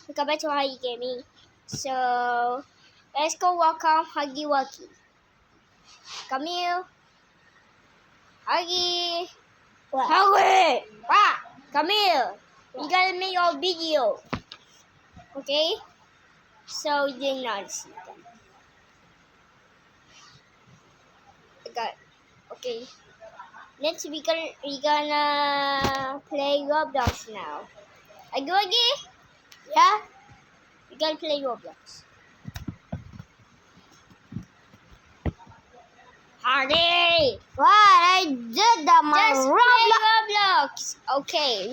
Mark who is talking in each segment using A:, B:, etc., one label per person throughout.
A: Welcome back to Huggy Gaming. So, let's go welcome Huggy Wuggy. Come here. Huggy.
B: What?
A: Huggy! Ah, come here. We gotta make your video. Okay? So, you did not see them. Okay. Next, we gonna play Roblox now. Huggy Wuggy?
B: Yeah?
A: We gotta play Roblox. Huggy!
B: What? I did that, my
A: Just
B: Roblox.
A: play Roblox. Okay,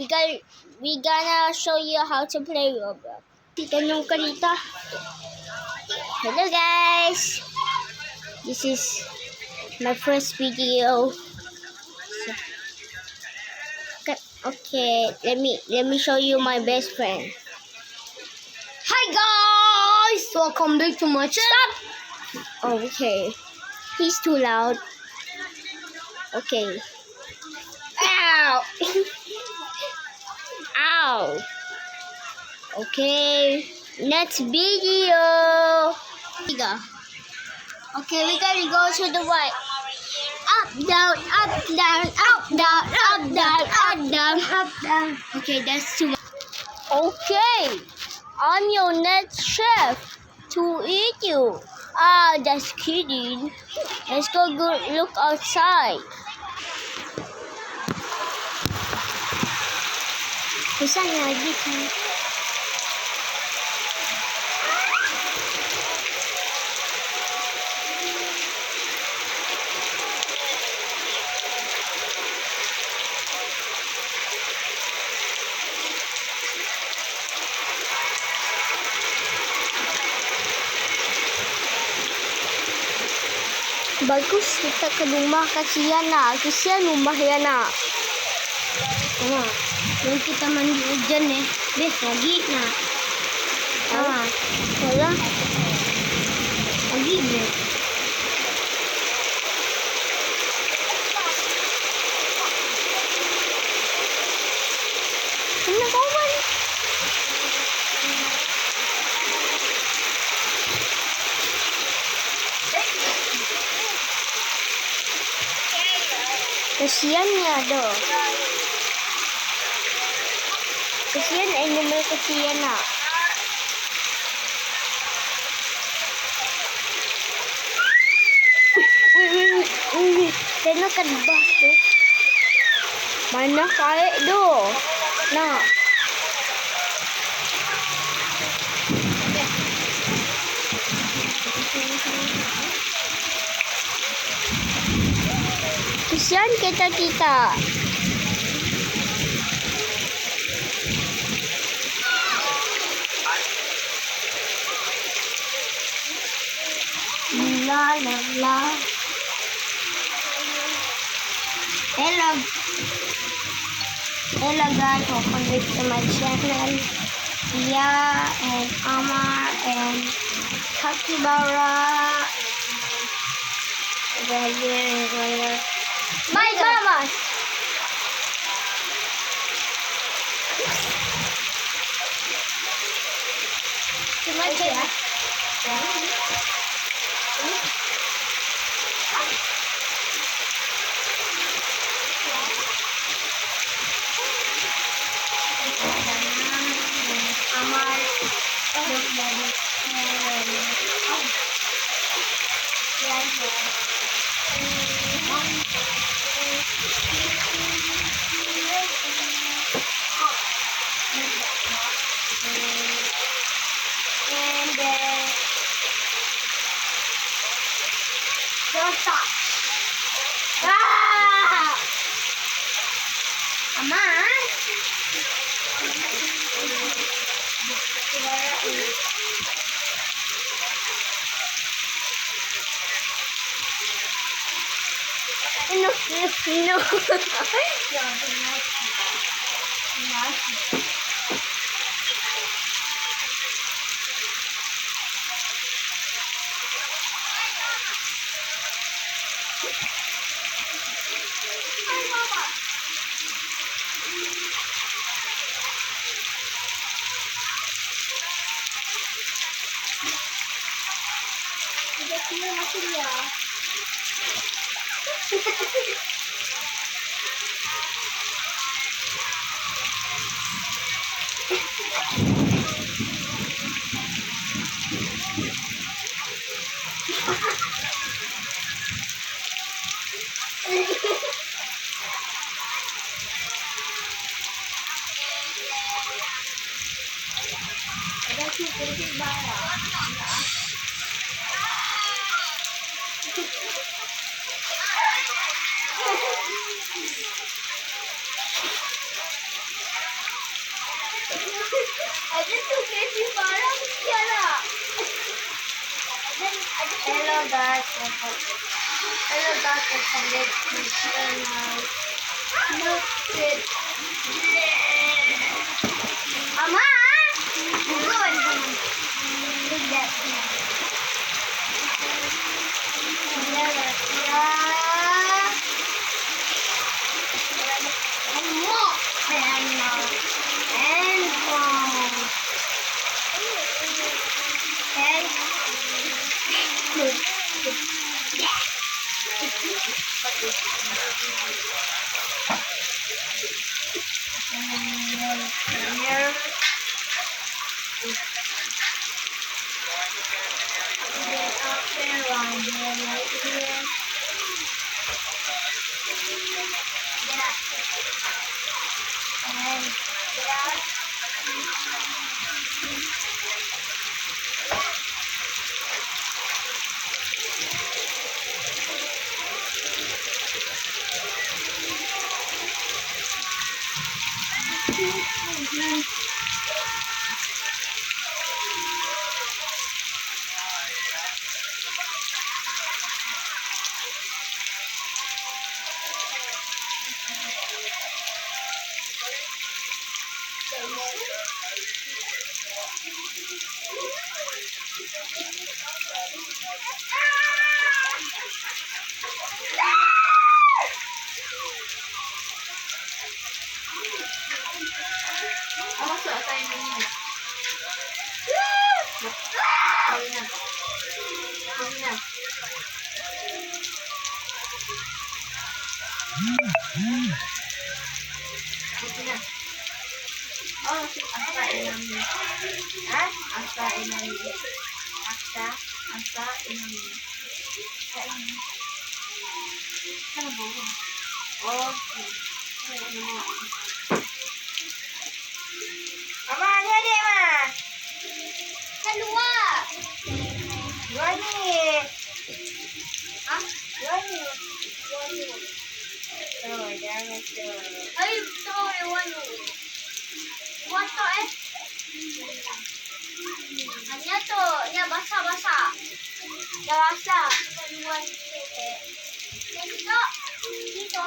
A: we gonna show you how to play Roblox. Tanong ka dito. Hello guys. This is my first video. Okay, let me show you my best friend.
B: Hi guys! Welcome back to my channel.
A: Okay. He's too loud. Okay. Ow! Ow! Okay. Next video. Okay, we gotta go to the right. Up, down, up, down, up, down, up, down, up, down, up, down. Okay, that's too much. Okay. I'm your next chef to eat you. Ah, just kidding. Let's go look outside. Saan lagi ka? Bagus kita ke rumah Kasiana. Kasian rumah Yana.
B: Yung kita mandi hujan ya. Bes lagi na.
A: Wala.
B: Lagi bes.
A: Ano ba man? Kasian niya do. Kasian animal kasian na. Wait. Tena ka ba? Mana kaya do? Na. Kasian kita.
B: La la la. Hello guys, welcome back to my channel. Yeah, and Amar and Kakibara.
A: My mama.
B: Amar. And then don't stop.
A: Ah!
B: Amar.
A: No.
B: Sino masilya? Ada sih bara. Ada tuh sih bara siapa? Hello guys, hello guys, welcome back to channel. Look it. Ama, good. Look that. Oh, asa inami. Ha? Asa inami. Asa inami. Ano ba? Okay. Ama, dede ma. Kalua. Gani. Ha? Gani. Oh, jangan tu. Ay, to, iwan. Iwan to Hanya to, ya basah-basah. Dah basah. Iwan tu Dito. Dito.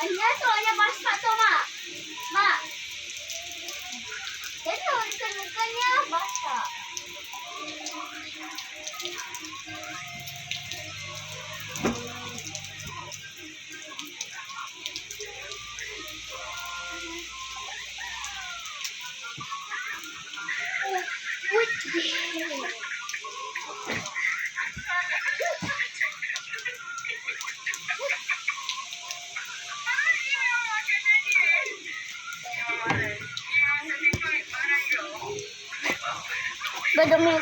B: Hanya to, hanya basah to, Mak. Mak. Itu ikan-ikannya basah. Bedumi.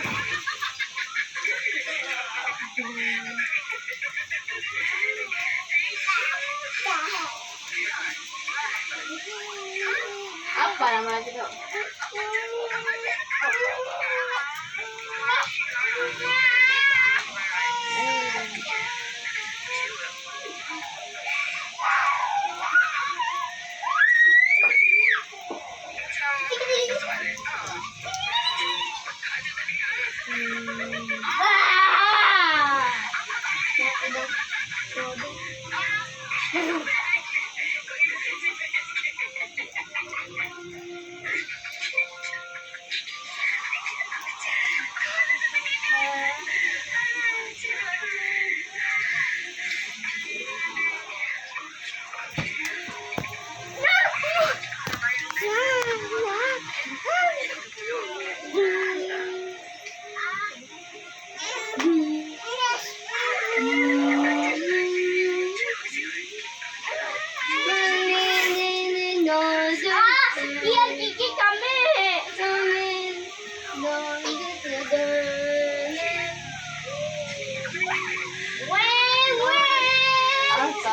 B: Apa nama itu?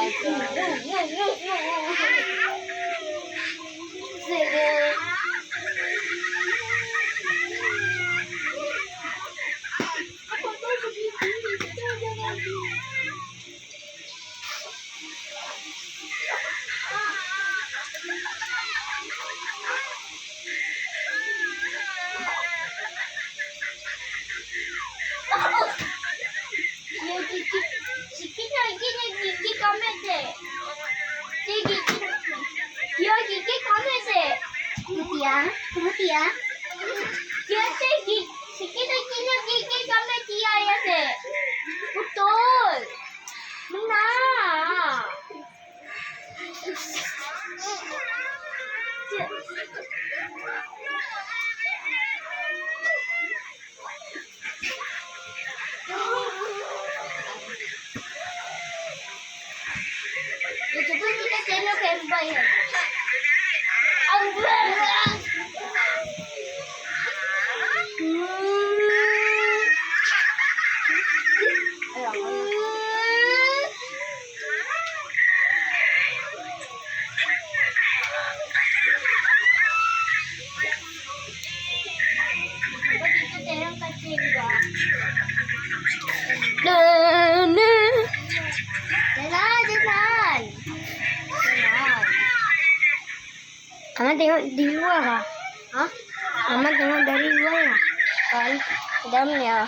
A: Sige. Betul. Mana? Coba kita tengok campur ya. Jalan.
B: Mama tengok di luar lah.
A: Hah?
B: Mama tengok dari luar lah. Kan, dalamnya.